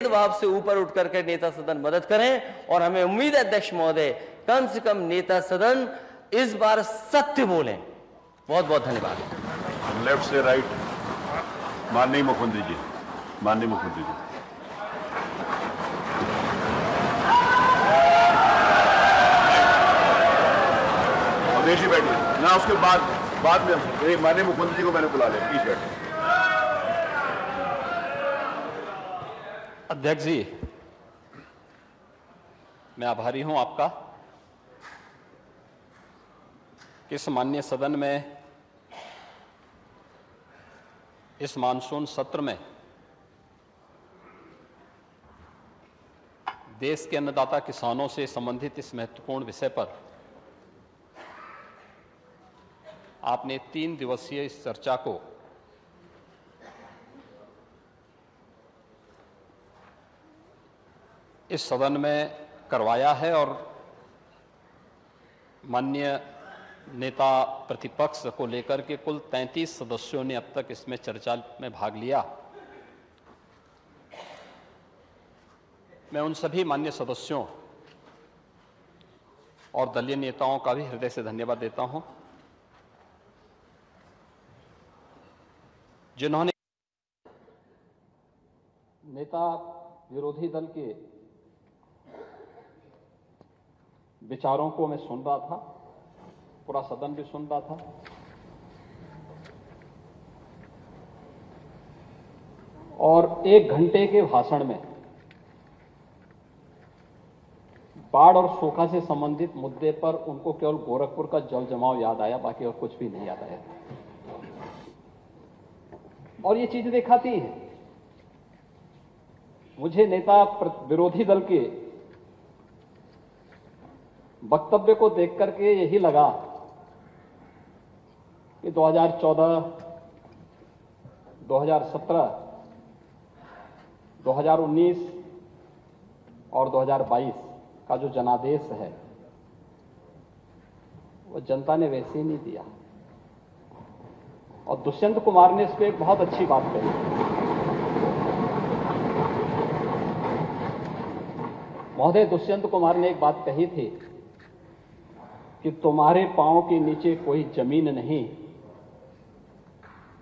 भाव से ऊपर उठ करके नेता सदन मदद करें और हमें उम्मीद है अध्यक्ष महोदय कम से कम नेता सदन इस बार सत्य बोलें। बहुत बहुत धन्यवाद। लेफ्ट से राइट, माननीय मुख्यमंत्री जी, माननीय मुख्यमंत्री जी। अवधेश जी बैठिए ना, उसके बाद में माननीय मुख्यमंत्री जी को मैंने बुला लिया, प्लीज बैठिए। अध्यक्ष जी, मैं आभारी हूं आपका कि इस माननीय सदन में इस मानसून सत्र में देश के अन्नदाता किसानों से संबंधित इस महत्वपूर्ण विषय पर आपने 3 दिवसीय इस चर्चा को इस सदन में करवाया है और माननीय नेता प्रतिपक्ष को लेकर के कुल 33 सदस्यों ने अब तक इसमें चर्चा में भाग लिया। मैं उन सभी माननीय सदस्यों और दलीय नेताओं का भी हृदय से धन्यवाद देता हूं जिन्होंने नेता विरोधी दल के विचारों को मैं सुन रहा था, पूरा सदन भी सुन रहा था और 1 घंटे के भाषण में बाढ़ और सूखा से संबंधित मुद्दे पर उनको केवल गोरखपुर का जल जमाव याद आया, बाकी और कुछ भी नहीं याद आया। और ये चीज दिखाती है, मुझे नेता विरोधी दल के वक्तव्य को देख करके यही लगा कि 2014, 2017, 2019 और 2022 का जो जनादेश है वो जनता ने वैसे ही नहीं दिया। और दुष्यंत कुमार ने इस पर एक बहुत अच्छी बात कही। महोदय, दुष्यंत कुमार ने एक बात कही थी कि तुम्हारे पांव के नीचे कोई जमीन नहीं,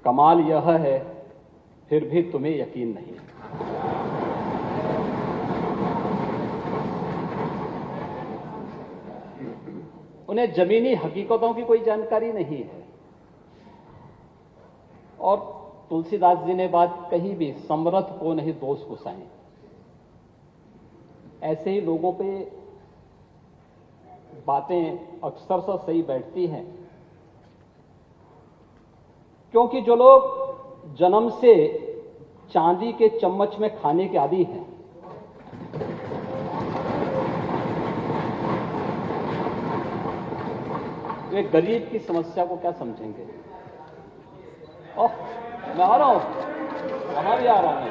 कमाल यह है फिर भी तुम्हें यकीन नहीं। उन्हें जमीनी हकीकतों की कोई जानकारी नहीं है। और तुलसीदास जी ने बात कही भी, समर्थ को नहीं दोष गुसाएं। ऐसे ही लोगों पे बातें अक्सर से सही बैठती हैं, क्योंकि जो लोग जन्म से चांदी के चम्मच में खाने के आदी हैं, वे गरीब की समस्या को क्या समझेंगे। ओह, मैं आ रहा हूं, वहां भी आ रहा हूं।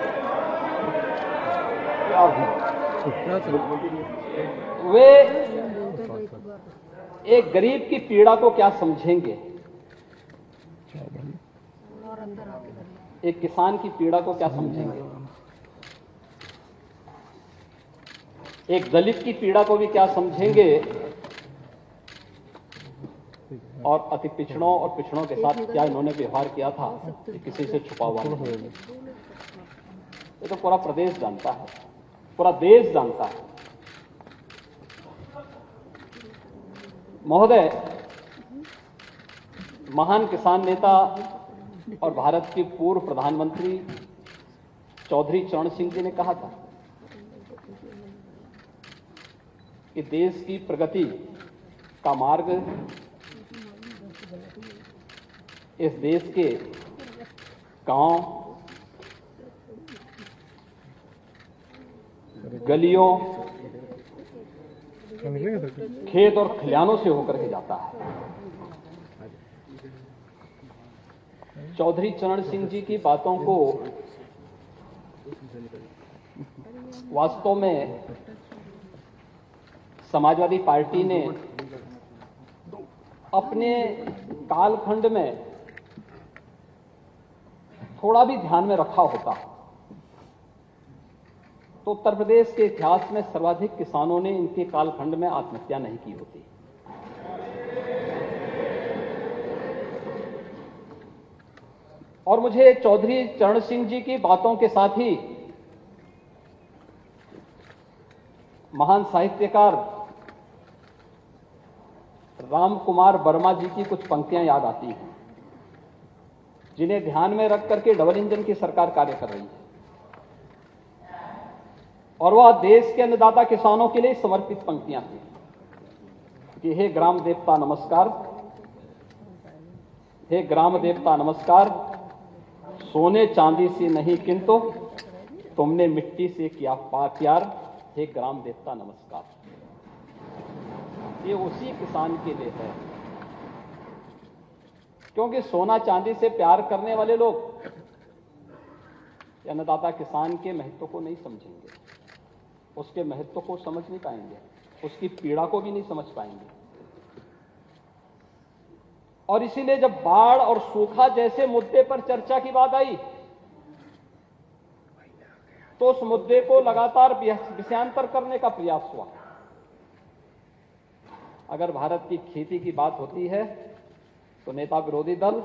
वे एक गरीब की पीड़ा को क्या समझेंगे, एक किसान की पीड़ा को क्या समझेंगे, एक दलित की पीड़ा को भी क्या समझेंगे, और अति पिछड़ों और पिछड़ों के साथ क्या इन्होंने व्यवहार किया था, किसी से छुपा हुआ नहीं। ये तो पूरा प्रदेश जानता है, पूरा देश जानता है। महोदय, महान किसान नेता और भारत के पूर्व प्रधानमंत्री चौधरी चरण सिंह जी ने कहा था कि देश की प्रगति का मार्ग इस देश के गांव, गलियों, खेत और खलिहानों से होकर के जाता है। चौधरी चरण सिंह जी की बातों को वास्तव में समाजवादी पार्टी ने अपने कालखंड में थोड़ा भी ध्यान में रखा होता तो उत्तर प्रदेश के इतिहास में सर्वाधिक किसानों ने इनके कालखंड में आत्महत्या नहीं की होती। और मुझे चौधरी चरण सिंह जी की बातों के साथ ही महान साहित्यकार राम कुमार वर्मा जी की कुछ पंक्तियां याद आती हैं, जिन्हें ध्यान में रख करके डबल इंजन की सरकार कार्य कर रही है। और वह देश के अन्नदाता किसानों के लिए समर्पित पंक्तियां थी कि हे ग्राम देवता नमस्कार, हे ग्राम देवता नमस्कार, सोने चांदी से नहीं किंतु तुमने मिट्टी से किया प्यार, हे ग्राम देवता नमस्कार। ये उसी किसान के लिए है, क्योंकि सोना चांदी से प्यार करने वाले लोग अन्नदाता किसान के महत्व को नहीं समझेंगे, उसके महत्व को समझ नहीं पाएंगे, उसकी पीड़ा को भी नहीं समझ पाएंगे। और इसीलिए जब बाढ़ और सूखा जैसे मुद्दे पर चर्चा की बात आई तो उस मुद्दे को लगातार विषयांतर करने का प्रयास हुआ। अगर भारत की खेती की बात होती है तो नेता विरोधी दल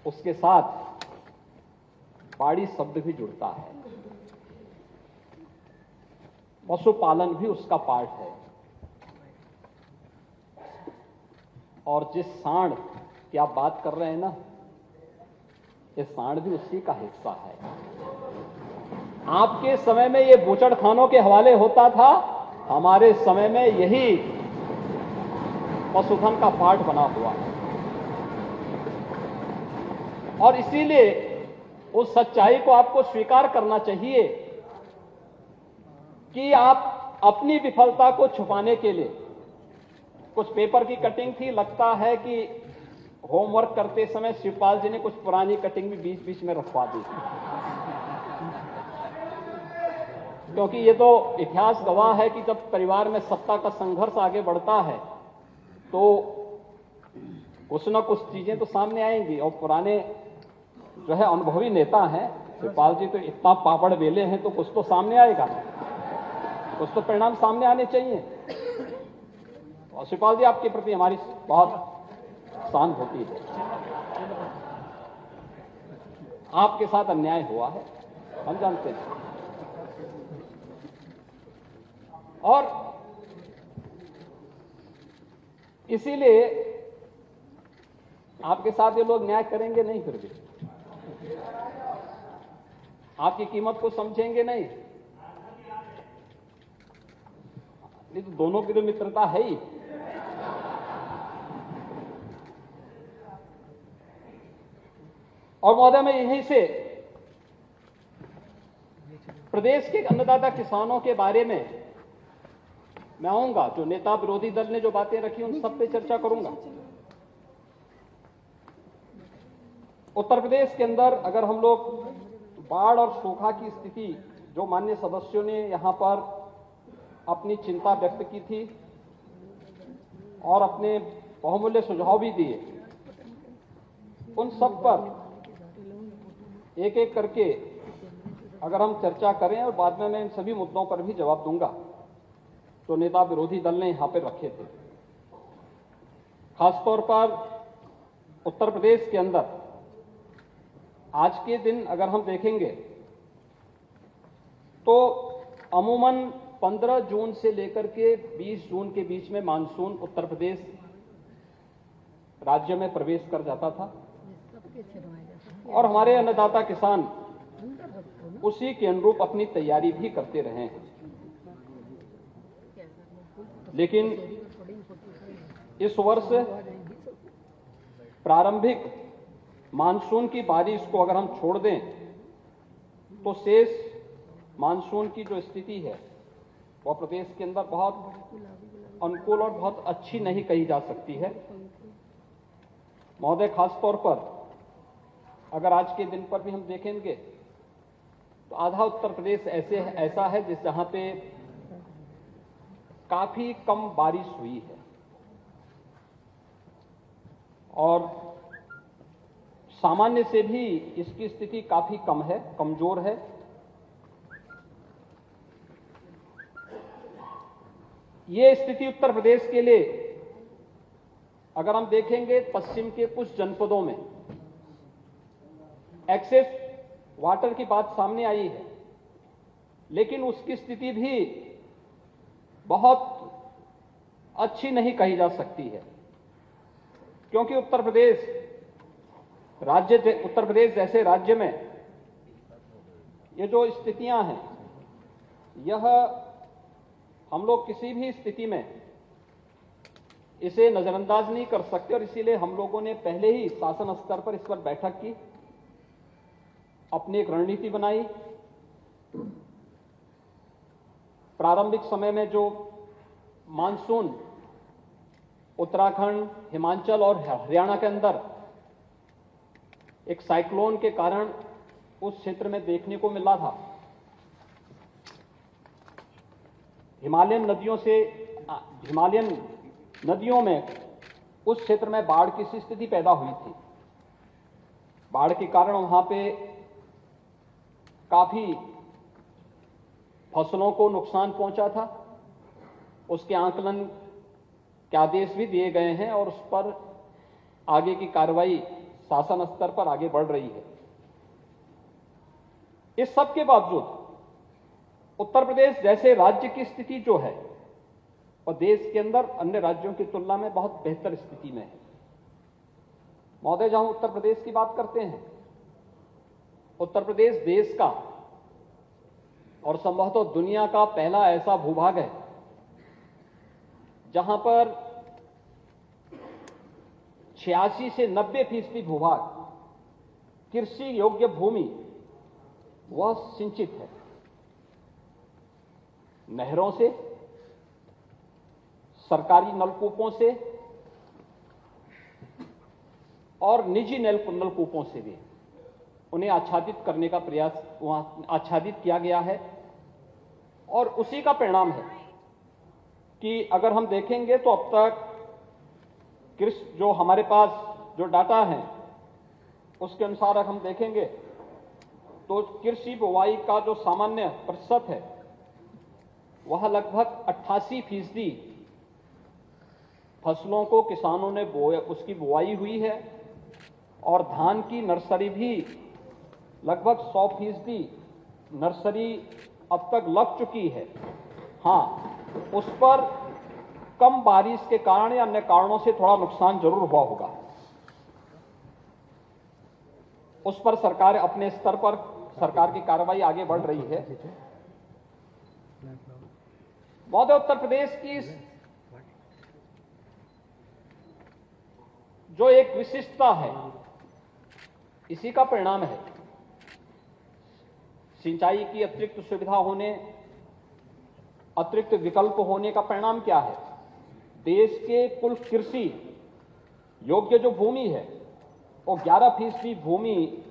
उसके साथ बाड़ी शब्द भी जुड़ता है, पशुपालन भी उसका पार्ट है। और जिस सांड की आप बात कर रहे हैं ना, ये सांड भी उसी का हिस्सा है। आपके समय में ये बूचड़खानों के हवाले होता था, हमारे समय में यही पशुधन का पार्ट बना हुआ है। और इसीलिए उस सच्चाई को आपको स्वीकार करना चाहिए कि आप अपनी विफलता को छुपाने के लिए, कुछ पेपर की कटिंग थी, लगता है कि होमवर्क करते समय शिवपाल जी ने कुछ पुरानी कटिंग भी बीच बीच में रखवा दी, क्योंकि ये तो इतिहास गवाह है कि जब परिवार में सत्ता का संघर्ष आगे बढ़ता है तो कुछ न कुछ चीजें तो सामने आएंगी। और पुराने जो है अनुभवी नेता हैं, शिवपाल जी तो इतना पापड़ बेले हैं, तो कुछ तो सामने आएगा, कुछ तो परिणाम सामने आने चाहिए। और शिवपाल जी, आपके प्रति हमारी बहुत सहानुभूति है। आपके साथ अन्याय हुआ है, हम जानते हैं। और इसीलिए आपके साथ ये लोग न्याय करेंगे नहीं, फिर भी आपकी कीमत को समझेंगे नहीं। ये तो दोनों की तो मित्रता है ही। और महोदय, मैं यहीं से प्रदेश के अन्नदाता किसानों के बारे में मैं आऊंगा। जो नेता विरोधी दल ने जो बातें रखी उन सब पे चर्चा करूंगा। उत्तर प्रदेश के अंदर अगर हम लोग बाढ़ और सूखा की स्थिति, जो माननीय सदस्यों ने यहां पर अपनी चिंता व्यक्त की थी और अपने बहुमूल्य सुझाव भी दिए, उन सब पर एक एक करके अगर हम चर्चा करें और बाद में मैं इन सभी मुद्दों पर भी जवाब दूंगा जो नेता विरोधी दल ने यहां पर रखे थे। खासतौर पर उत्तर प्रदेश के अंदर आज के दिन अगर हम देखेंगे तो अमूमन 15 जून से लेकर के 20 जून के बीच में मानसून उत्तर प्रदेश राज्य में प्रवेश कर जाता था और हमारे अन्नदाता किसान उसी के अनुरूप अपनी तैयारी भी करते रहे हैं। लेकिन इस वर्ष प्रारंभिक मानसून की बारिश को अगर हम छोड़ दें तो शेष मानसून की जो स्थिति है वह प्रदेश के अंदर बहुत अनुकूल और बहुत अच्छी नहीं कही जा सकती है। महोदय, खासतौर पर अगर आज के दिन पर भी हम देखेंगे तो आधा उत्तर प्रदेश ऐसा है जहां पे काफी कम बारिश हुई है और सामान्य से भी इसकी स्थिति काफी कम है, कमजोर है। ये स्थिति उत्तर प्रदेश के लिए अगर हम देखेंगे पश्चिम के कुछ जनपदों में एक्सेस वाटर की बात सामने आई है, लेकिन उसकी स्थिति भी बहुत अच्छी नहीं कही जा सकती है, क्योंकि उत्तर प्रदेश जैसे राज्य में ये जो स्थितियां हैं, यह हम लोग किसी भी स्थिति में इसे नजरअंदाज नहीं कर सकते, और इसीलिए हम लोगों ने पहले ही शासन स्तर पर इस पर बैठक की, अपनी एक रणनीति बनाई। प्रारंभिक समय में जो मानसून उत्तराखंड, हिमाचल और हरियाणा के अंदर एक साइक्लोन के कारण उस क्षेत्र में देखने को मिला था, हिमालयन नदियों में उस क्षेत्र में बाढ़ की सी स्थिति पैदा हुई थी। बाढ़ के कारण वहां पे काफी फसलों को नुकसान पहुंचा था। उसके आंकलन के आदेश भी दिए गए हैं और उस पर आगे की कार्रवाई शासन स्तर पर आगे बढ़ रही है। इस सब के बावजूद उत्तर प्रदेश जैसे राज्य की स्थिति जो है और देश के अंदर अन्य राज्यों की तुलना में बहुत बेहतर स्थिति में है। महोदय, जहां उत्तर प्रदेश की बात करते हैं, उत्तर प्रदेश देश का और संभवतः दुनिया का पहला ऐसा भूभाग है जहां पर 86 से 90% भूभाग कृषि योग्य भूमि वह सिंचित है। नहरों से, सरकारी नलकूपों से और निजी नलकूपों से भी उन्हें आच्छादित करने का प्रयास वहां आच्छादित किया गया है। और उसी का परिणाम है कि अगर हम देखेंगे तो अब तक कृषि जो हमारे पास जो डाटा है उसके अनुसार अगर हम देखेंगे तो कृषि बुवाई का जो सामान्य प्रतिशत है वह लगभग 88% फसलों को किसानों ने उसकी बुवाई हुई है, और धान की नर्सरी भी लगभग 100% नर्सरी अब तक लग चुकी है। हां, उस पर कम बारिश के कारण या अन्य कारणों से थोड़ा नुकसान जरूर हुआ होगा। उस पर सरकार अपने स्तर पर सरकार की कार्रवाई आगे बढ़ रही है। महोदय, उत्तर प्रदेश की जो एक विशिष्टता है, इसी का परिणाम है। सिंचाई की अतिरिक्त सुविधा होने, अतिरिक्त विकल्प होने का परिणाम क्या है? देश के कुल कृषि योग्य जो भूमि है वो 11% भूमि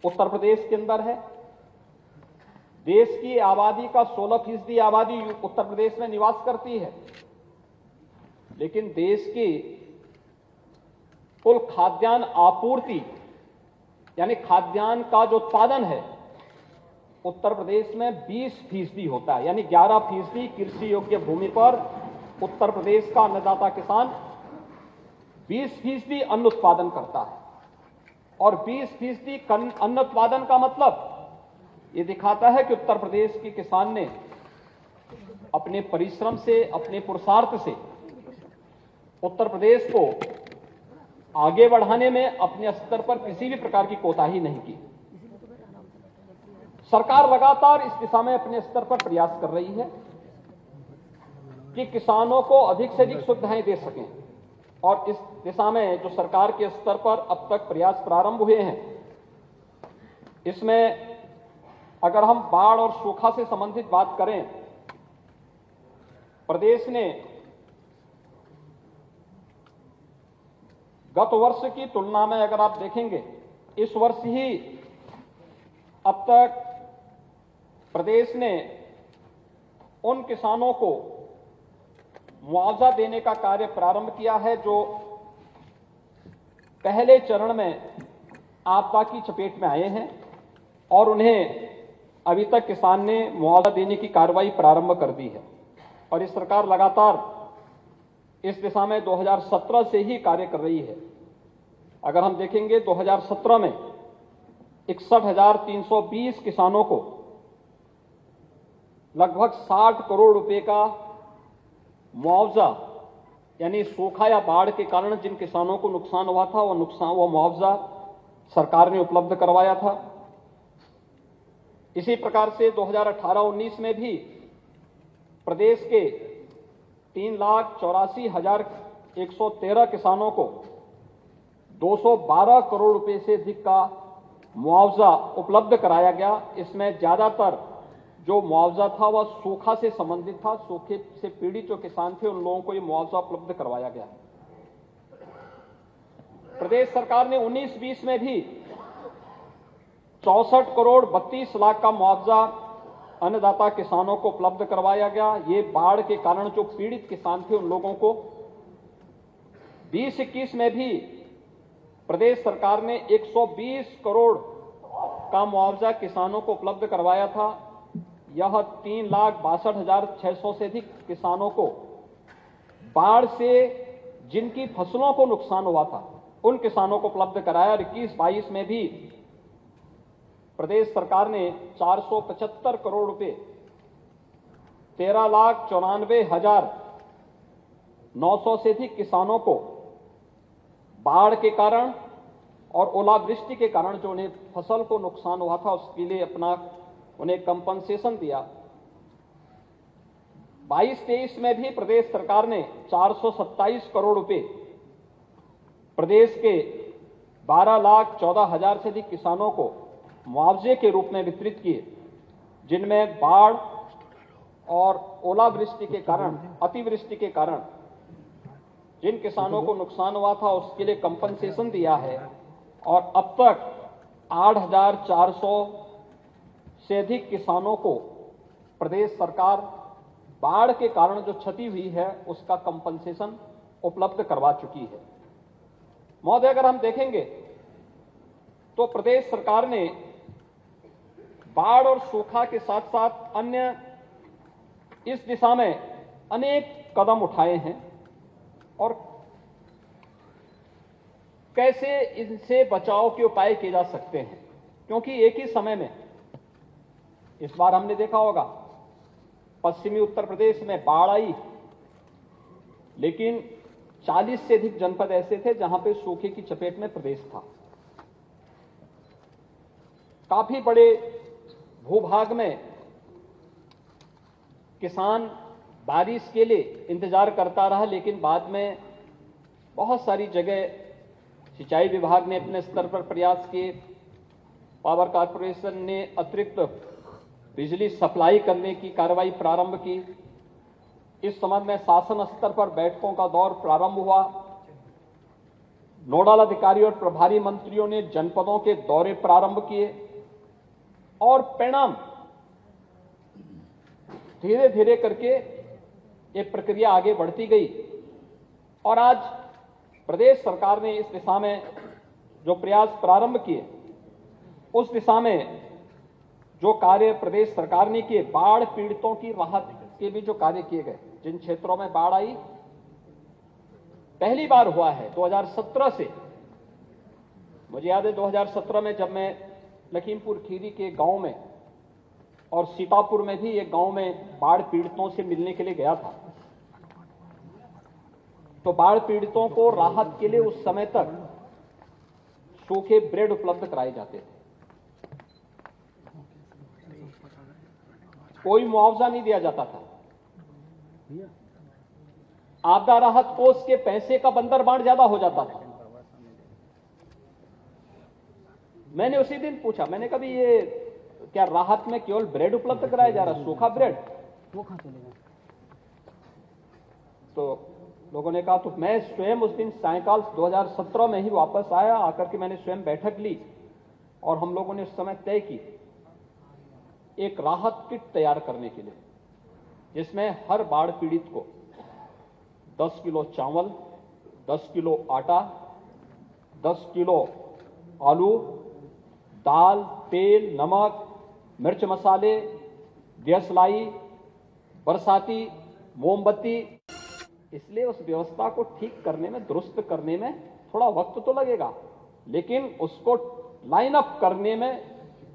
उत्तर प्रदेश के अंदर है। देश की आबादी का 16% आबादी उत्तर प्रदेश में निवास करती है, लेकिन देश की कुल खाद्यान्न आपूर्ति यानी खाद्यान्न का जो उत्पादन है उत्तर प्रदेश में 20% होता है। यानी 11% कृषि योग्य भूमि पर उत्तर प्रदेश का अन्नदाता किसान 20% अन्न उत्पादन करता है, और 20% अन्न उत्पादन का मतलब ये दिखाता है कि उत्तर प्रदेश के किसान ने अपने परिश्रम से, अपने पुरुषार्थ से उत्तर प्रदेश को आगे बढ़ाने में अपने स्तर पर किसी भी प्रकार की कोताही नहीं की। सरकार लगातार इस दिशा में अपने स्तर पर प्रयास कर रही है कि किसानों को अधिक से अधिक सुविधाएं दे सकें, और इस दिशा में जो सरकार के स्तर पर अब तक प्रयास प्रारंभ हुए हैं, इसमें अगर हम बाढ़ और सूखा से संबंधित बात करें, प्रदेश ने गत वर्ष की तुलना में अगर आप देखेंगे, इस वर्ष ही अब तक प्रदेश ने उन किसानों को मुआवजा देने का कार्य प्रारंभ किया है जो पहले चरण में आपदा की चपेट में आए हैं, और उन्हें अभी तक किसान ने मुआवजा देने की कार्रवाई प्रारंभ कर दी है। और इस सरकार लगातार इस दिशा में 2017 से ही कार्य कर रही है। अगर हम देखेंगे 2017 में 61,320 किसानों को लगभग 60 करोड़ रुपए का मुआवजा, यानी सूखा या बाढ़ के कारण जिन किसानों को नुकसान हुआ था वो मुआवजा सरकार ने उपलब्ध करवाया था। इसी प्रकार से 2018-19 में भी प्रदेश के 3,84,113 किसानों को 212 करोड़ रुपए से अधिक का मुआवजा उपलब्ध कराया गया। इसमें ज्यादातर जो मुआवजा था वह सूखा से संबंधित था। सूखे से पीड़ित जो किसान थे उन लोगों को यह मुआवजा उपलब्ध करवाया गया। प्रदेश सरकार ने 19-20 में भी 64 करोड़ 32 लाख का मुआवजा अन्नदाता किसानों को उपलब्ध करवाया गया। ये बाढ़ के कारण जो पीड़ित किसान थे उन लोगों को। 20-21 में भी प्रदेश सरकार ने 120 करोड़ का मुआवजा किसानों को उपलब्ध करवाया था। यह 3,62,600 से अधिक किसानों को बाढ़ से जिनकी फसलों को नुकसान हुआ था उन किसानों को उपलब्ध कराया। 21-22 में भी प्रदेश सरकार ने 475 करोड़ रुपए 13,94,900 से अधिक किसानों को बाढ़ के कारण और ओलावृष्टि के कारण जो उन्हें फसल को नुकसान हुआ था उसके लिए उन्हें कंपनसेशन दिया। 22-23 में भी प्रदेश सरकार ने 427 करोड़ रुपए प्रदेश के 12,14,000 से अधिक किसानों को मुआवजे के रूप में वितरित किए, जिनमें बाढ़ और ओलावृष्टि के कारण, अतिवृष्टि के कारण जिन किसानों को नुकसान हुआ था उसके लिए कंपनसेशन दिया है। और अब तक 8,400 से अधिक किसानों को प्रदेश सरकार बाढ़ के कारण जो क्षति हुई है उसका कंपनसेशन उपलब्ध करवा चुकी है। महोदय, अगर हम देखेंगे तो प्रदेश सरकार ने बाढ़ और सूखा के साथ साथ अन्य इस दिशा में अनेक कदम उठाए हैं और कैसे इनसे बचाव के उपाय किए जा सकते हैं, क्योंकि एक ही समय में इस बार हमने देखा होगा पश्चिमी उत्तर प्रदेश में बाढ़ आई, लेकिन 40 से अधिक जनपद ऐसे थे जहां पे सूखे की चपेट में प्रदेश था। काफी बड़े भूभाग में किसान बारिश के लिए इंतजार करता रहा, लेकिन बाद में बहुत सारी जगह सिंचाई विभाग ने अपने स्तर पर प्रयास किए, पावर कॉर्पोरेशन ने अतिरिक्त बिजली सप्लाई करने की कार्रवाई प्रारंभ की। इस संबंध में शासन स्तर पर बैठकों का दौर प्रारंभ हुआ। नोडल अधिकारी और प्रभारी मंत्रियों ने जनपदों के दौरे प्रारंभ किए और परिणाम धीरे धीरे करके ये प्रक्रिया आगे बढ़ती गई और आज प्रदेश सरकार ने इस दिशा में जो प्रयास प्रारंभ किए उस दिशा में जो कार्य प्रदेश सरकार ने किए, बाढ़ पीड़ितों की राहत के भी जो कार्य किए गए, जिन क्षेत्रों में बाढ़ आई पहली बार हुआ है 2017 से। मुझे याद है 2017 में जब मैं लखीमपुर खीरी के गांव में और सीतापुर में भी एक गांव में बाढ़ पीड़ितों से मिलने के लिए गया था, तो बाढ़ पीड़ितों को राहत के लिए उस समय तक सूखे ब्रेड उपलब्ध कराए जाते थे। कोई मुआवजा नहीं दिया जाता था। आपदा राहत कोष के पैसे का बंदर बांट ज्यादा हो जाता था। मैंने उसी दिन पूछा, मैंने कभी ये क्या राहत में केवल ब्रेड उपलब्ध कराया जा रहा, सूखा ब्रेड? तो लोगों ने कहा, तो मैं स्वयं उस दिन सायकाल 2017 में ही वापस आया, आकर के मैंने स्वयं बैठक ली और हम लोगों ने उस समय तय की एक राहत किट तैयार करने के लिए, जिसमें हर बाढ़ पीड़ित को 10 किलो चावल, 10 किलो आटा, 10 किलो आलू, दाल, तेल, नमक, मिर्च मसाले, दियसलाई, बरसाती, मोमबत्ती, इसलिए उस व्यवस्था को ठीक करने में, दुरुस्त करने में थोड़ा वक्त तो लगेगा, लेकिन उसको लाइन अप करने में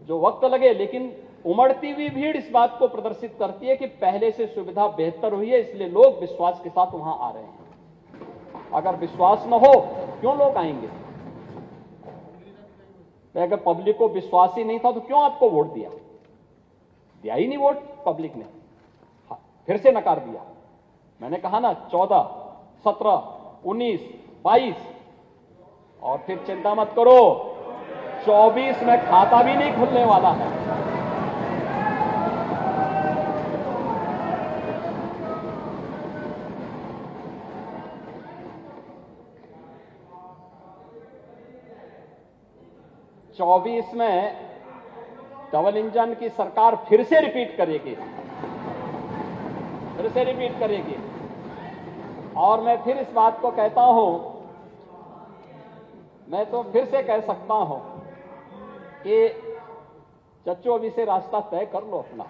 जो वक्त लगे, लेकिन उमड़ती हुई भीड़ इस बात को प्रदर्शित करती है कि पहले से सुविधा बेहतर हुई है, इसलिए लोग विश्वास के साथ वहां आ रहे हैं। अगर विश्वास न हो क्यों लोग आएंगे? अगर पब्लिक को विश्वास ही नहीं था तो क्यों आपको वोट दिया? दिया ही नहीं वोट पब्लिक ने, फिर से नकार दिया। मैंने कहा ना 14, 17, 19, 22 और फिर चिंता मत करो 24 में खाता भी नहीं खुलने वाला है। चौबीस में डबल इंजन की सरकार फिर से रिपीट करेगी, और मैं फिर इस बात को कहता हूं, मैं तो फिर से कह सकता हूं कि चच्चो अभी से रास्ता तय कर लो अपना।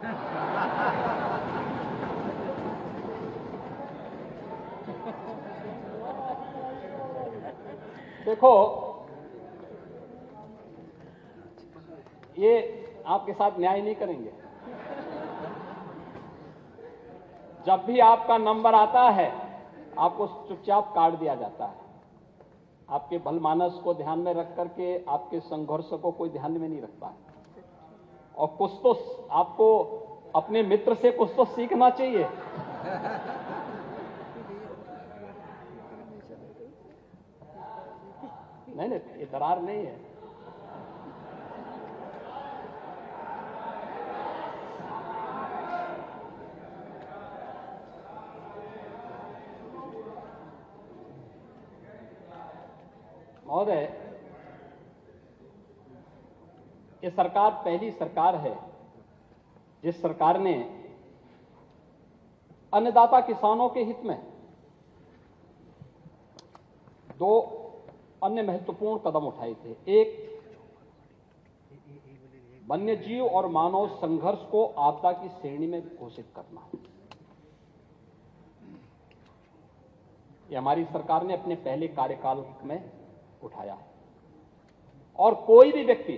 देखो, ये आपके साथ न्याय नहीं करेंगे। जब भी आपका नंबर आता है आपको चुपचाप काट दिया जाता है। आपके भलमानस को ध्यान में रख करके आपके संघर्ष को कोई ध्यान में नहीं रखता है। और कुछ तो आपको अपने मित्र से कुछ तो सीखना चाहिए। नहीं, ये दरार नहीं है। महोदय, ये सरकार पहली सरकार है जिस सरकार ने अन्नदाता किसानों के हित में दो अन्य महत्वपूर्ण कदम उठाए थे। एक, वन्यजीव और मानव संघर्ष को आपदा की श्रेणी में घोषित करना। ये हमारी सरकार ने अपने पहले कार्यकाल में उठाया है। और कोई भी व्यक्ति,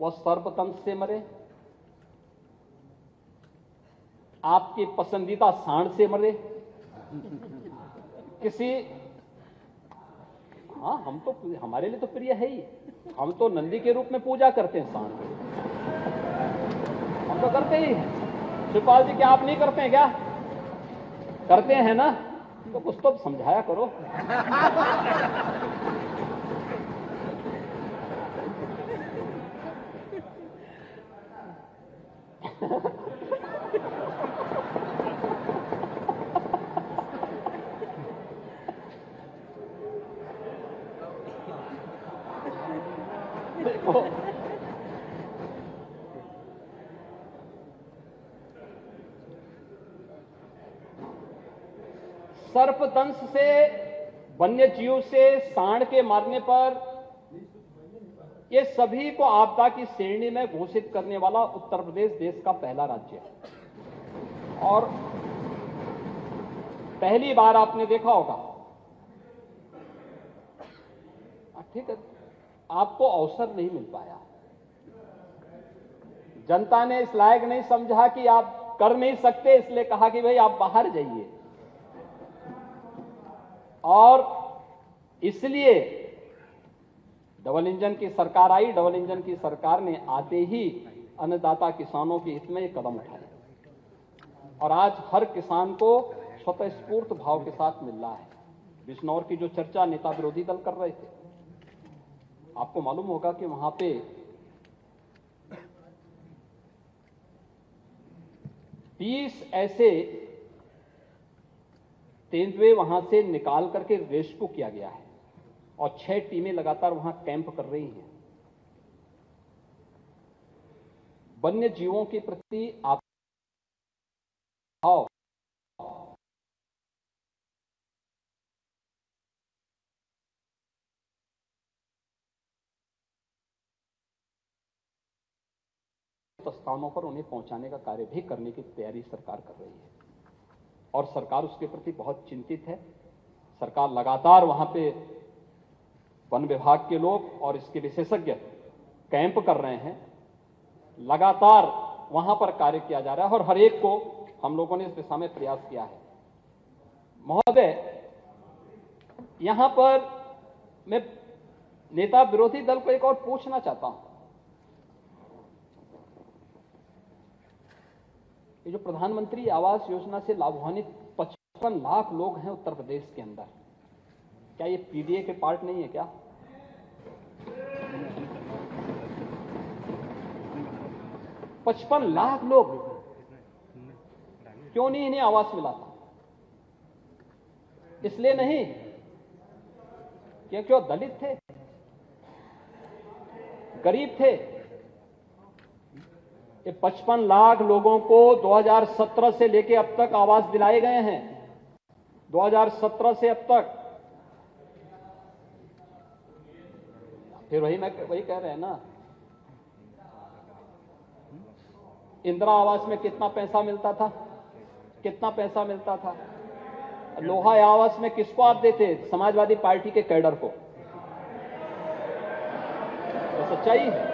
वह सर्पदंश से मरे, आपके पसंदीदा सांड से मरे, किसी, हाँ, हम तो, हमारे लिए तो प्रिय है ही। हम तो नंदी के रूप में पूजा करते हैं सांड को, हम तो करते ही हैं। शिवपाल जी, क्या आप नहीं करते हैं? क्या करते हैं ना? तो कुछ तो समझाया करो। देखो, सर्पदंश से, वन्यजीव से, सांड के मारने पर, ये सभी को आपदा की श्रेणी में घोषित करने वाला उत्तर प्रदेश देश का पहला राज्य है। और पहली बार आपने देखा होगा, ठीक है, आपको अवसर नहीं मिल पाया। जनता ने इस लायक नहीं समझा कि आप कर नहीं सकते, इसलिए कहा कि भाई आप बाहर जाइए। और इसलिए डबल इंजन की सरकार आई। डबल इंजन की सरकार ने आते ही अन्नदाता किसानों के हित में ये कदम उठाए, और आज हर किसान को स्वतःस्फूर्त भाव के साथ मिल रहा है। बिजनौर की जो चर्चा नेता विरोधी दल कर रहे थे, आपको मालूम होगा कि वहां पे 20 ऐसे तेंदुए वहां से निकाल करके रेस्क्यू किया गया है, और 6 टीमें लगातार वहां कैंप कर रही हैं। वन्य जीवों के प्रति आप स्थानों पर उन्हें पहुंचाने का कार्य भी करने की तैयारी सरकार कर रही है। और सरकार उसके प्रति बहुत चिंतित है। सरकार लगातार वहां पे वन विभाग के लोग और इसके विशेषज्ञ कैंप कर रहे हैं, लगातार वहां पर कार्य किया जा रहा है और हर एक को हम लोगों ने इस दिशा में प्रयास किया है। महोदय, यहां पर मैं नेता विरोधी दल को एक और पूछना चाहता हूं, ये जो प्रधानमंत्री आवास योजना से लाभान्वित 55 लाख लोग हैं उत्तर प्रदेश के अंदर, क्या ये पीडीए के पार्ट नहीं है क्या? $55 लाख लोग, क्यों नहीं इन्हें आवास मिला था? इसलिए नहीं कि क्यों दलित थे, गरीब थे। ये 55 लाख लोगों को 2017 से लेके अब तक आवास दिलाए गए हैं। 2017 से अब तक। फिर वही कह रहे हैं ना, इंदिरा आवास में कितना पैसा मिलता था, कितना पैसा मिलता था? लोहा आवास में किसको आप देते? समाजवादी पार्टी के कैडर को। तो सच्चाई है,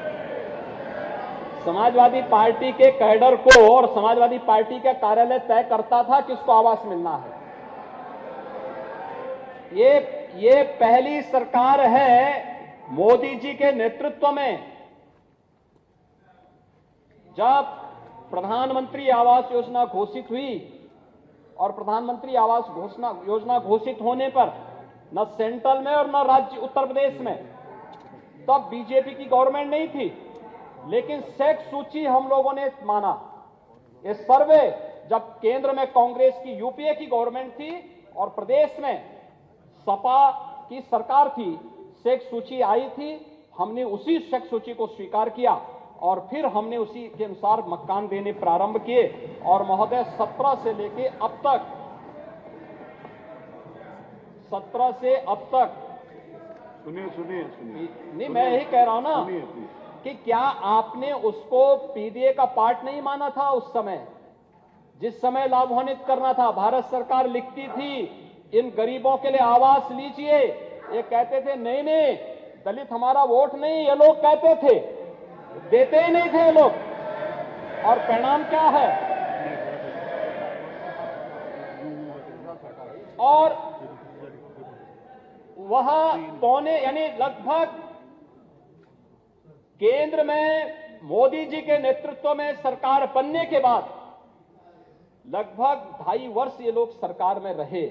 समाजवादी पार्टी के कैडर को और समाजवादी पार्टी का कार्यालय तय करता था किसको आवास मिलना है। ये पहली सरकार है मोदी जी के नेतृत्व में जब प्रधानमंत्री आवास योजना घोषित हुई, और प्रधानमंत्री आवास योजना घोषित होने पर न सेंट्रल में और न राज्य उत्तर प्रदेश में तब बीजेपी की गवर्नमेंट नहीं थी, लेकिन सेक्स सूची हम लोगों ने माना। ये सर्वे जब केंद्र में कांग्रेस की यूपीए की गवर्नमेंट थी और प्रदेश में सपा की सरकार थी, सेक्स सूची आई थी, हमने उसी सेक्स सूची को स्वीकार किया और फिर हमने उसी के अनुसार मकान देने प्रारंभ किए। और महोदय 17 से लेके अब तक, 17 से अब तक, सुनिए नहीं मैं यही कह रहा हूं ना कि क्या आपने उसको पीडीए का पार्ट नहीं माना था? उस समय जिस समय लाभान्वित करना था, भारत सरकार लिखती थी इन गरीबों के लिए आवास लीजिए, ये कहते थे नहीं नहीं दलित हमारा वोट नहीं, ये लोग कहते थे, देते ही नहीं थे ये लोग। और परिणाम क्या है? और वह यानी लगभग केंद्र में मोदी जी के नेतृत्व में सरकार बनने के बाद लगभग 2.5 वर्ष ये लोग सरकार में रहे।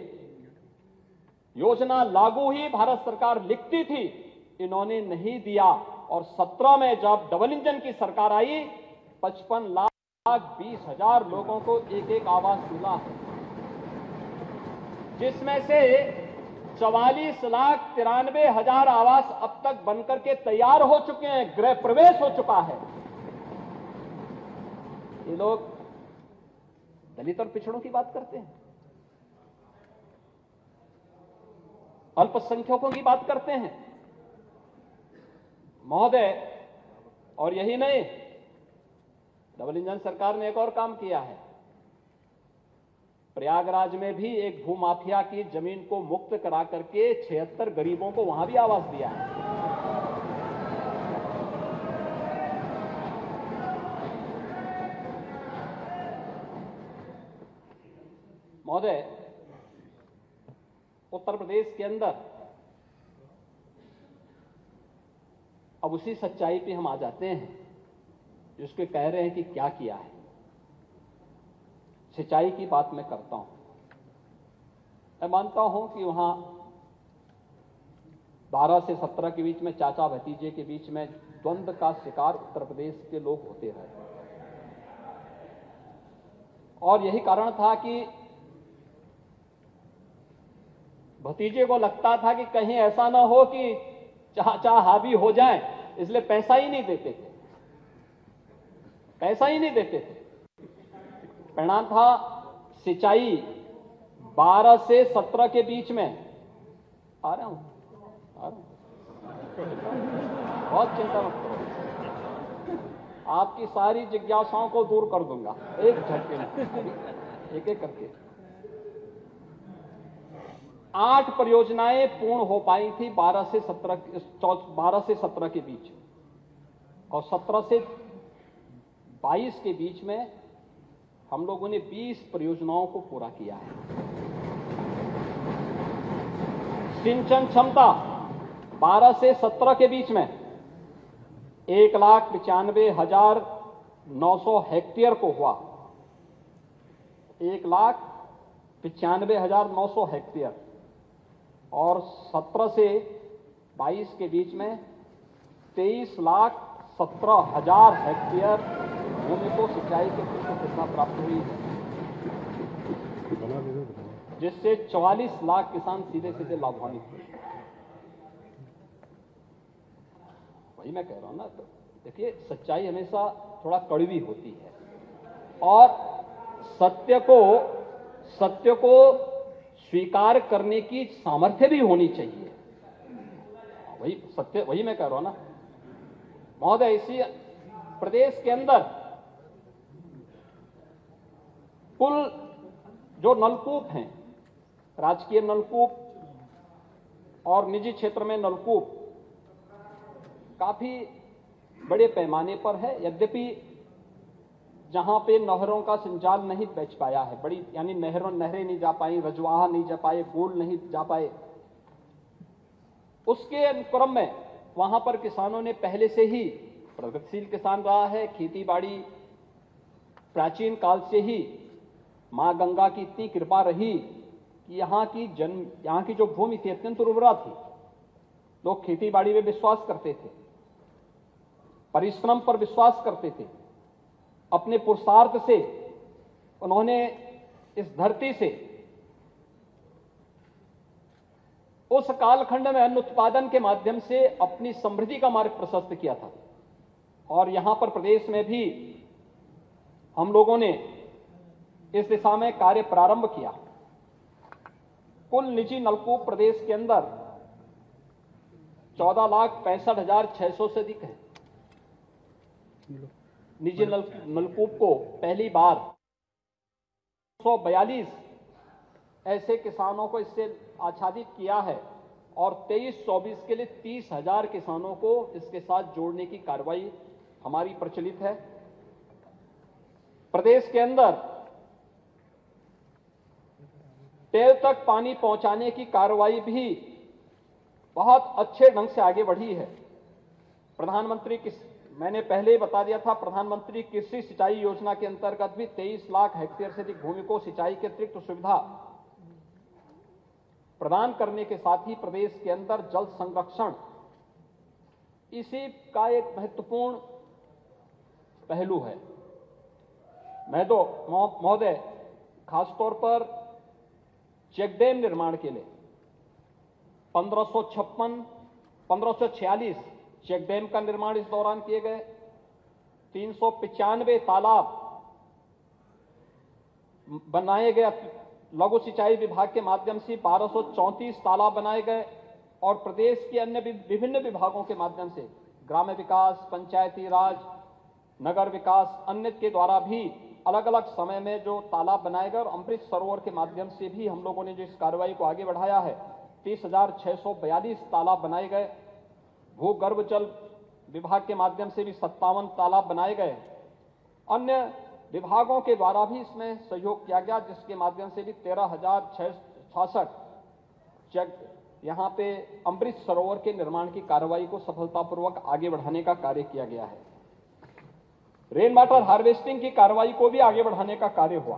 योजना लागू हुई, भारत सरकार लिखती थी, इन्होंने नहीं दिया। और 17 में जब डबल इंजन की सरकार आई, 55,20,000 लोगों को एक एक आवास मिला है, जिसमें से 44,93,000 आवास अब तक बनकर के तैयार हो चुके हैं, गृह प्रवेश हो चुका है। ये लोग दलित और पिछड़ों की बात करते हैं, अल्पसंख्यकों की बात करते हैं महोदय। और यही नहीं, डबल इंजन सरकार ने एक और काम किया है। प्रयागराज में भी एक भूमाफिया की जमीन को मुक्त करा करके 76 गरीबों को वहां भी आवास दिया है। महोदय, उत्तर प्रदेश के अंदर अब उसी सच्चाई पे हम आ जाते हैं जिसको कह रहे हैं कि क्या किया है। सिंचाई की बात मैं करता हूं। मैं मानता हूं कि वहां 12 से 17 के बीच में चाचा भतीजे के बीच में द्वंद्व का शिकार उत्तर प्रदेश के लोग होते रहे, और यही कारण था कि भतीजे को लगता था कि कहीं ऐसा ना हो कि चाचा हावी हो जाए, इसलिए पैसा ही नहीं देते थे, पैसा ही नहीं देते थे। परिणाम था सिंचाई 12 से 17 के बीच में। आ रहा हूं, बहुत चिंता मत करो, आपकी सारी जिज्ञासाओं को दूर कर दूंगा एक झटके में, एक एक करके। 8 परियोजनाएं पूर्ण हो पाई थी 12 से 17 के बीच, और 17 से 22 के बीच में हम लोगों ने 20 परियोजनाओं को पूरा किया है। सिंचन क्षमता 12 से 17 के बीच में 1,95,900 हेक्टेयर को हुआ। 1,95,900 हेक्टेयर, और 17 से 22 के बीच में 23,17,000 हेक्टेयर भूमि को सिंचाई के सुविधा प्राप्त हुई है, जिससे 44 लाख किसान सीधे सीधे लाभान्वित हुए। वही मैं कह रहा हूं ना, तो देखिए सच्चाई हमेशा थोड़ा कड़वी होती है, और सत्य को स्वीकार करने की सामर्थ्य भी होनी चाहिए। वही मैं कह रहा हूं ना महोदय। इसी प्रदेश के अंदर कुल जो नलकूप हैं, राजकीय नलकूप और निजी क्षेत्र में नलकूप, काफी बड़े पैमाने पर है। यद्यपि जहां पे नहरों का संचाल नहीं बच पाया है, बड़ी यानी नहरें नहीं जा पाई, रजवाहा नहीं जा पाए, पुल नहीं जा पाए, उसके अनुक्रम में वहां पर किसानों ने पहले से ही, प्रगतिशील किसान रहा है, खेती बाड़ी प्राचीन काल से ही मां गंगा की इतनी कृपा रही कि यहाँ की जो भूमि थी अत्यंत उर्वरा थी। लोग खेती बाड़ी में विश्वास करते थे, परिश्रम पर विश्वास करते थे। अपने पुरुषार्थ से उन्होंने इस धरती से उस कालखंड में अन्न उत्पादन के माध्यम से अपनी समृद्धि का मार्ग प्रशस्त किया था। और यहां पर प्रदेश में भी हम लोगों ने इस दिशा में कार्य प्रारंभ किया। कुल निजी नलकूप प्रदेश के अंदर 14,65,600 से अधिक है। निजी नलकूप को पहली बार 142 ऐसे किसानों को इससे आच्छादित किया है, और 23-24 के लिए 30,000 किसानों को इसके साथ जोड़ने की कार्रवाई हमारी प्रचलित है। प्रदेश के अंदर टेल तक पानी पहुंचाने की कार्रवाई भी बहुत अच्छे ढंग से आगे बढ़ी है। मैंने पहले ही बता दिया था, प्रधानमंत्री कृषि सिंचाई योजना के अंतर्गत भी 23 लाख हेक्टेयर से अधिक भूमि को सिंचाई के अतिरिक्त सुविधा प्रदान करने के साथ ही प्रदेश के अंदर जल संरक्षण इसी का एक महत्वपूर्ण पहलू है। मैं तो महोदय खासतौर पर चेक डैम निर्माण के लिए 1546 चेक डैम का निर्माण इस दौरान किए गए, 395 तालाब बनाए गए लघु सिंचाई विभाग के माध्यम से, 1234 तालाब बनाए गए, और प्रदेश के अन्य विभिन्न विभागों के माध्यम से ग्राम्य विकास, पंचायती राज, नगर विकास, अन्य के द्वारा भी अलग अलग समय में जो तालाब बनाए गए, और अमृत सरोवर के माध्यम से भी हम लोगों ने जो इस कार्रवाई को आगे बढ़ाया है, 30,642 तालाब बनाए गए। भूगर्भ जल विभाग के माध्यम से भी 57 तालाब बनाए गए। अन्य विभागों के द्वारा भी इसमें सहयोग किया गया, जिसके माध्यम से भी 13,666 यहां पे अमृत सरोवर के निर्माण की कार्रवाई को सफलतापूर्वक आगे बढ़ाने का कार्य किया गया है। रेन वाटर हार्वेस्टिंग की कार्रवाई को भी आगे बढ़ाने का कार्य हुआ।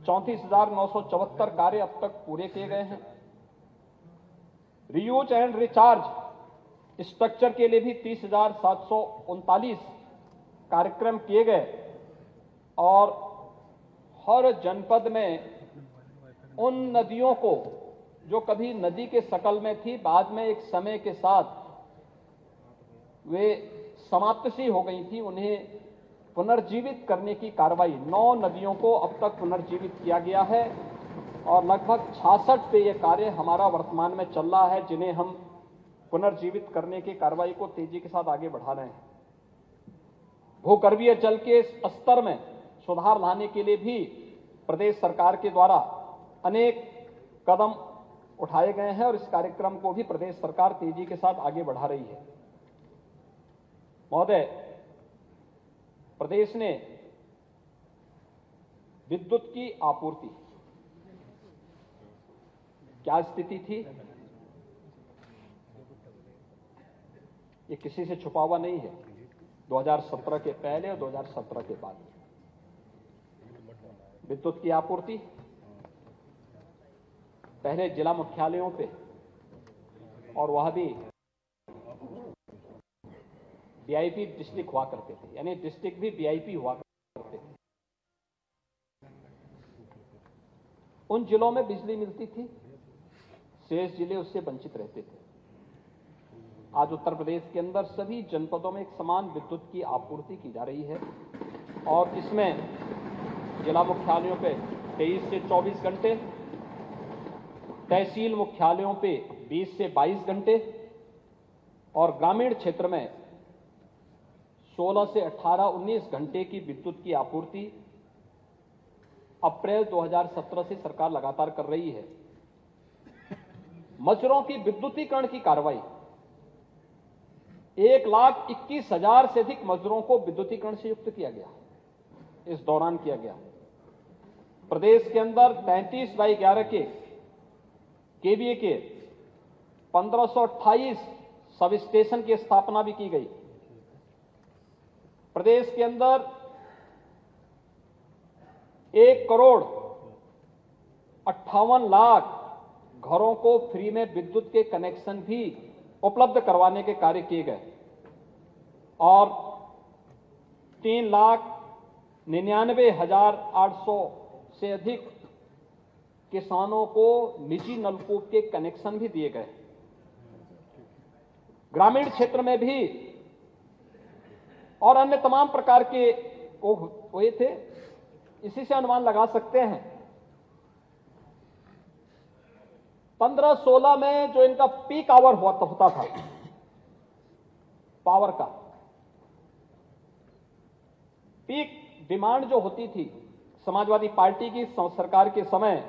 34,974 कार्य अब तक पूरे किए गए हैं। रीयूज एंड रिचार्ज स्ट्रक्चर के लिए भी 30,739 कार्यक्रम किए गए, और हर जनपद में उन नदियों को जो कभी नदी के शकल में थी, बाद में एक समय के साथ वे समाप्त सी हो गई थी, उन्हें पुनर्जीवित करने की कार्रवाई 9 नदियों को अब तक पुनर्जीवित किया गया है, और लगभग 66 पे यह कार्य हमारा वर्तमान में चल रहा है, जिन्हें हम पुनर्जीवित करने की कार्रवाई को तेजी के साथ आगे बढ़ा रहे हैं। भूगर्भीय जल के स्तर में सुधार लाने के लिए भी प्रदेश सरकार के द्वारा अनेक कदम उठाए गए हैं और इस कार्यक्रम को भी प्रदेश सरकार तेजी के साथ आगे बढ़ा रही है। महोदय, प्रदेश ने विद्युत की आपूर्ति क्या स्थिति थी, ये किसी से छुपा हुआ नहीं है। 2017 के पहले और 2017 के बाद विद्युत की आपूर्ति पहले जिला मुख्यालयों पे, और वह भी वीआईपी डिस्ट्रिक्ट हुआ करते थे, यानी डिस्ट्रिक्ट भी वीआईपी हुआ करते थे। उन जिलों में बिजली मिलती थी, शेष जिले उससे वंचित रहते थे। आज उत्तर प्रदेश के अंदर सभी जनपदों में एक समान विद्युत की आपूर्ति की जा रही है और इसमें जिला मुख्यालयों पे 23 से 24 घंटे, तहसील मुख्यालयों पे 20 से 22 घंटे और ग्रामीण क्षेत्र में 16 से 18-19 घंटे की विद्युत की आपूर्ति अप्रैल 2017 से सरकार लगातार कर रही है। मजरों की विद्युतीकरण की कार्रवाई 1,21,000 से अधिक मजरों को विद्युतीकरण से युक्त किया गया, इस दौरान किया गया। प्रदेश के अंदर 33/11 के केवीए के 1528 सब स्टेशन की स्थापना भी की गई। प्रदेश के अंदर 1,58,00,000 घरों को फ्री में विद्युत के कनेक्शन भी उपलब्ध करवाने के कार्य किए गए और 3,99,800 से अधिक किसानों को निजी नलकूप के कनेक्शन भी दिए गए। ग्रामीण क्षेत्र में भी और अन्य तमाम प्रकार के हुए थे। इसी से अनुमान लगा सकते हैं 15-16 में जो इनका पीक आवर होता था पावर का, पीक डिमांड जो होती थी समाजवादी पार्टी की सरकार के समय,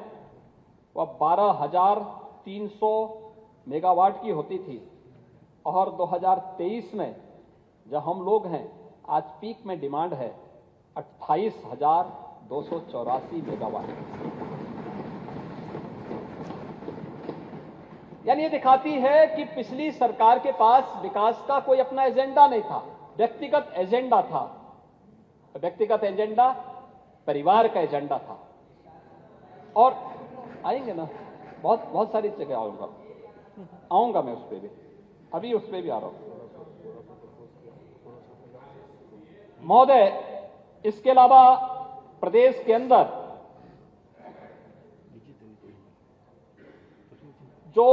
वह 12,300 मेगावाट की होती थी और 2023 में जब हम लोग हैं, आज पीक में डिमांड है 28,284 मेगावाट। यानी ये दिखाती है कि पिछली सरकार के पास विकास का कोई अपना एजेंडा नहीं था, व्यक्तिगत एजेंडा था। व्यक्तिगत एजेंडा परिवार का एजेंडा था। और आएंगे ना, बहुत सारी जगह आऊंगा मैं उस पर भी, अभी उस पर भी आ रहा हूं महोदय। इसके अलावा प्रदेश के अंदर जो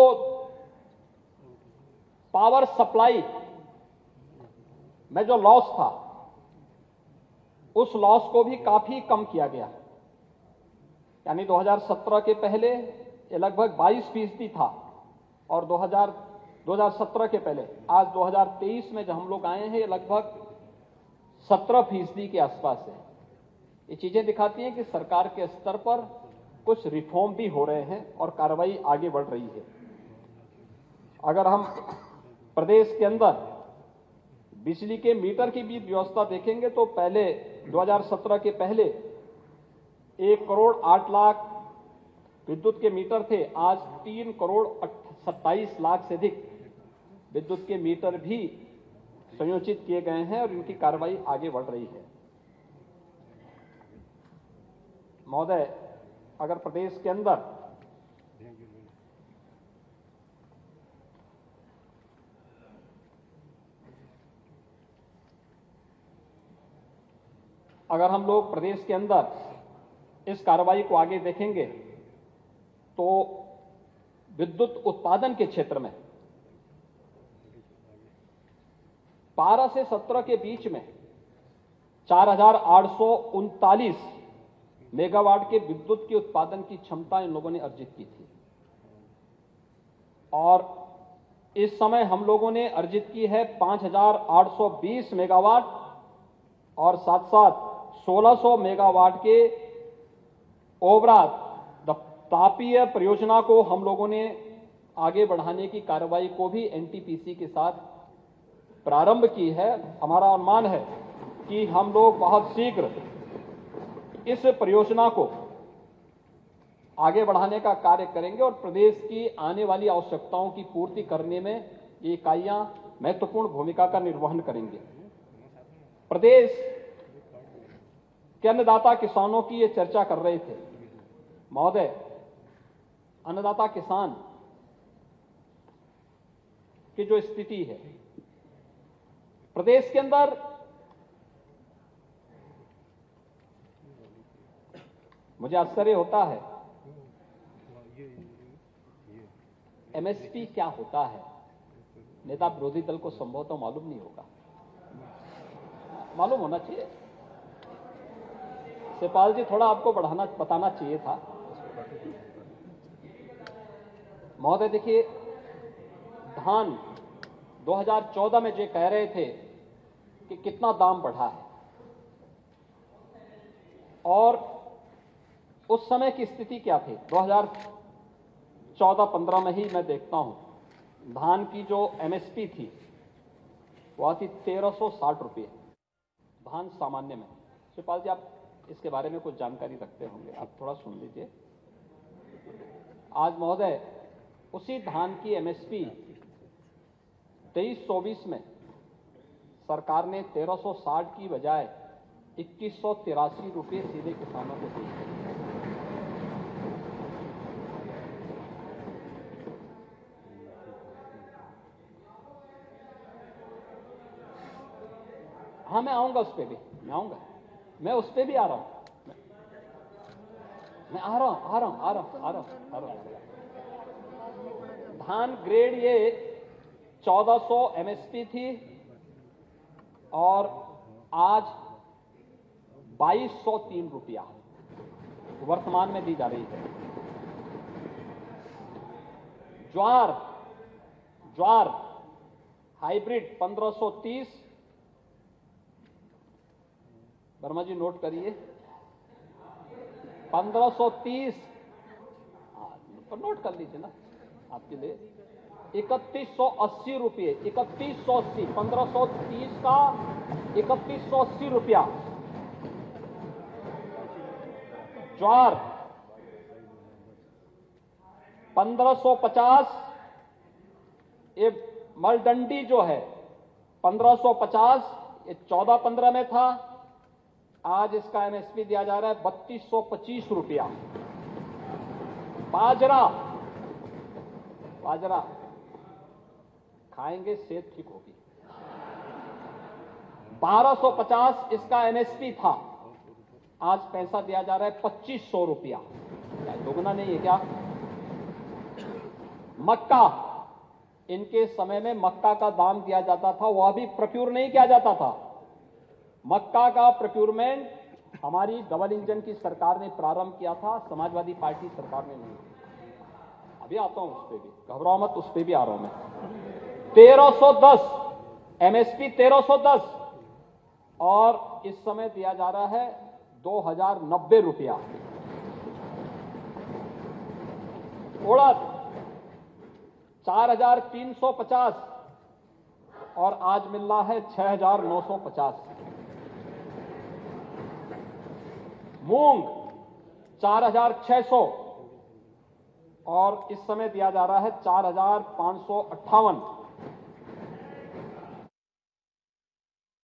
पावर सप्लाई में जो लॉस था, उस लॉस को भी काफी कम किया गया। यानी 2017 के पहले ये लगभग 22% था और 2017 के पहले आज 2023 में जब हम लोग आए हैं, ये लगभग 17% के आसपास है। ये चीजें दिखाती हैं कि सरकार के स्तर पर कुछ रिफॉर्म भी हो रहे हैं और कार्रवाई आगे बढ़ रही है। अगर हम प्रदेश के अंदर बिजली के मीटर की भी व्यवस्था देखेंगे तो पहले 2017 के पहले 1,08,00,000 विद्युत के मीटर थे। आज 3,27,00,000 से अधिक विद्युत के मीटर भी संयोजित किए गए हैं और इनकी कार्रवाई आगे बढ़ रही है। महोदय, अगर प्रदेश के अंदर हम लोग प्रदेश के अंदर इस कार्रवाई को आगे देखेंगे तो विद्युत उत्पादन के क्षेत्र में 12 से 17 के बीच में 4,839 मेगावाट के विद्युत के उत्पादन की क्षमता इन लोगों ने अर्जित की थी और इस समय हम लोगों ने अर्जित की है 5,820 मेगावाट और साथ साथ 1,600 मेगावाट के ओवरऑल तापीय परियोजना को हम लोगों ने आगे बढ़ाने की कार्रवाई को भी एनटीपीसी के साथ प्रारंभ की है। हमारा अनुमान है कि हम लोग बहुत शीघ्र इस परियोजना को आगे बढ़ाने का कार्य करेंगे और प्रदेश की आने वाली आवश्यकताओं की पूर्ति करने में ये इकाइयां महत्वपूर्ण भूमिका का निर्वहन करेंगे। प्रदेश के अन्नदाता किसानों की ये चर्चा कर रहे थे। महोदय, अन्नदाता किसान की जो स्थिति है प्रदेश के अंदर, मुझे आश्चर्य होता है एमएसपी क्या होता है। नेता विरोधी दल को संभवतः मालूम नहीं होगा, मालूम होना चाहिए। शिवपाल जी, थोड़ा आपको बताना चाहिए था। महोदय देखिए, धान 2014 में जो कह रहे थे कि कितना दाम बढ़ा है, और उस समय की स्थिति क्या थी 2014-15 में ही मैं देखता हूं, धान की जो एमएसपी थी वह थी 1360 रुपये धान सामान्य में। शिवपाल जी, आप इसके बारे में कुछ जानकारी रखते होंगे, आप थोड़ा सुन लीजिए। आज महोदय उसी धान की एमएसपी 23-24 में सरकार ने 1360 की बजाय 2183 रुपये सीधे किसानों को दी। हाँ, मैं आऊंगा उस पर भी, मैं आऊंगा, मैं उस पर भी आ रहा हूं, मैं आ रहा हूं। धान ग्रेड ये 1400 एमएसपी थी और आज 2203 रुपया वर्तमान में दी जा रही है। ज्वार हाइब्रिड 1530, वर्मा जी नोट करिए, 1530, तो नोट कर लीजिए ना आपके लिए, 3180 रुपये, 3180, 1530 का 3180 रुपया। ज्वार 1550, ये मलडंडी जो है 1550, ये 14-15 में था, आज इसका एमएसपी दिया जा रहा है 3225 रुपया। बाजरा खाएंगे सेहत ठीक होगी। 1250 इसका एमएसपी था, आज पैसा दिया जा रहा है 2500 रुपया। दोगुना नहीं है क्या? मक्का, इनके समय में मक्का का दाम दिया जाता था, वह भी प्रोक्योर नहीं किया जाता था। मक्का का प्रोक्योरमेंट हमारी डबल इंजन की सरकार ने प्रारंभ किया था, समाजवादी पार्टी सरकार ने नहीं। अभी आता हूं उस पर भी, घबराओ मत, उस पर भी आ रहा हूं मैं। 1310 एमएसपी 1310 और इस समय दिया जा रहा है 2090 रुपया। उड़द 4350 और आज मिल रहा है 6950। मूंग 4600 और इस समय दिया जा रहा है 4558।